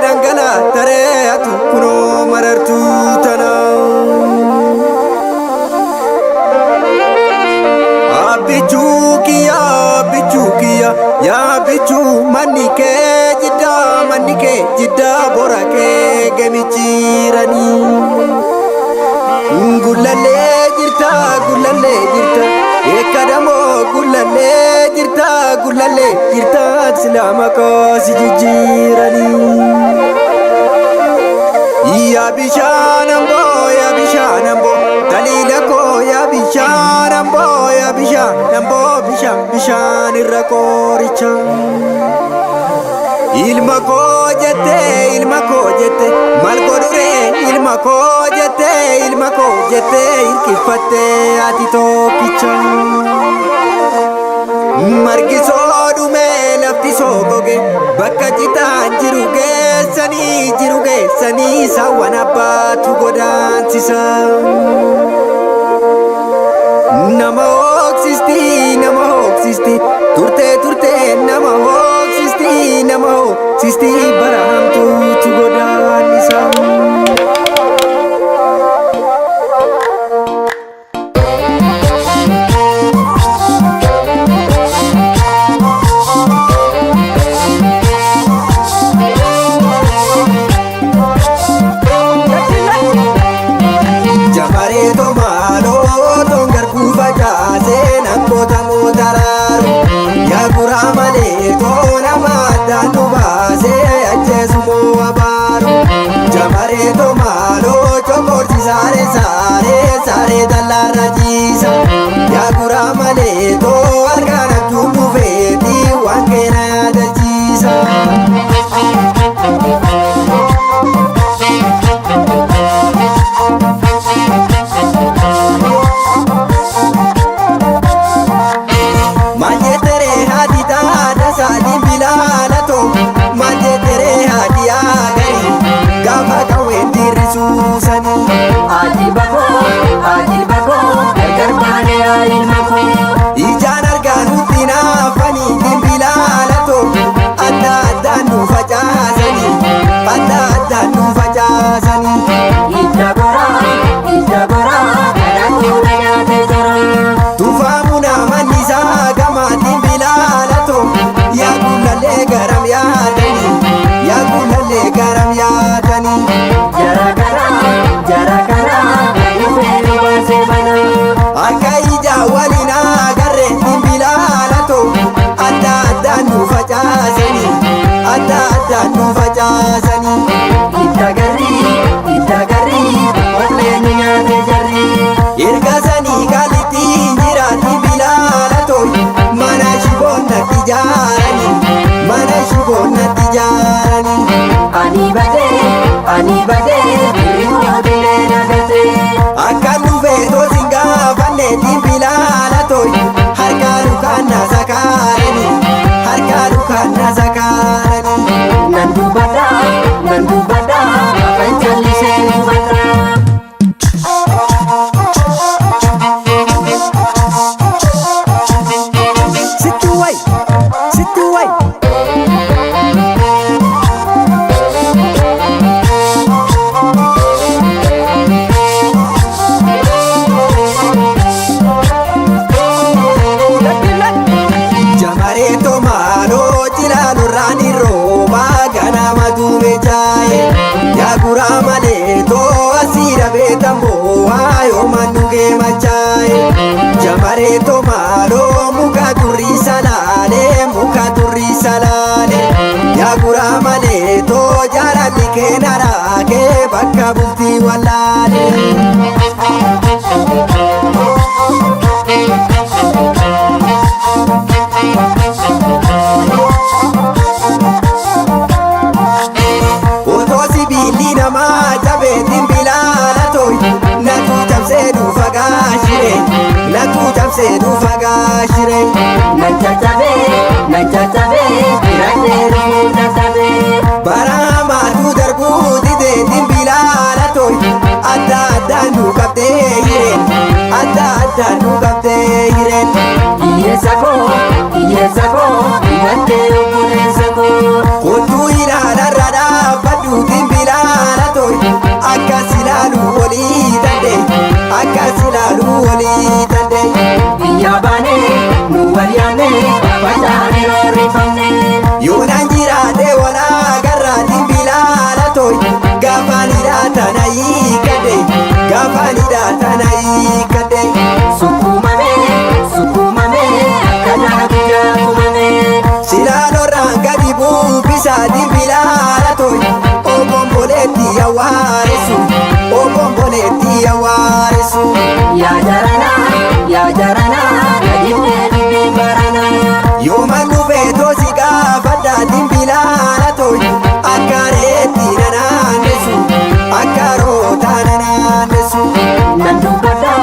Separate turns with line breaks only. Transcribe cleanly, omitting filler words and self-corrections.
dangana tare atu kuno marartu tana bichukiya ya bichu manike jidda borake gemichirani gullalle jirta ekadamo gullalle jirta silama ko sijirani ya bishanambo dalila ko ya bishanambo bishan irrakoricha ilma ko jette mal godure ilma ko jette irkifatte ati tokkicha margiso dume lafti sogoge bakka jitaan jiru geessani sawan abbatu godaansisa nama hoksisti turte nama hoksisti barahamtuutu godaannisa sare dallara jisa ya gura male to argana tubu veti wangena da jisa manjetere hadida da sadi bilala to manjetere hadiya gari gafa kawendi risusani ajibako garbane ilmako ijan arganutti nafani dimbilalato adda nu facasani ija gora kanatu nayate jara tufamuna manisa gama dimbilalato ya gulalle garam yadani jara gara akaija walina garre dimbilalato adda nu facasani ittagarri waslenu nyaate jarri ergasani kaliti jira dimbilalato mana shibonna tijarani ani bade birinoodile nagate akkanu feeto singafanne dimbilalato harkaanu kanna sakarani nan dubada afanchalise dubada situwai Jamareto malo muka turri salale ya gura male to jarali kenara ke bakka bulti walale oto sibili nama jabe dimbilalato natu jamse du fagashire nanchachabe birateru nanchachabe barama tu darbu dide dimbilalato adda nu kapte hiren iyesako iwante ukulesako Yoonaan jiraate walaa garraatiin bilaala toy gaafaanidha tana hiikadhe gaafaanidha tana hiikadhe.
Sukumame akkana guyyaa tumame.
Silaalorraan gadi buufisaatiin bilaala toy obomboleetti awwaaresu obomboleetti awwaaresu.
Yaa jarana gadimee dubbii barana.
Yooman dhufee toosi gaafadhaatiin bilaala toy akka reetti nanaannesu akka roota nanaannesu.
Nan dubbadha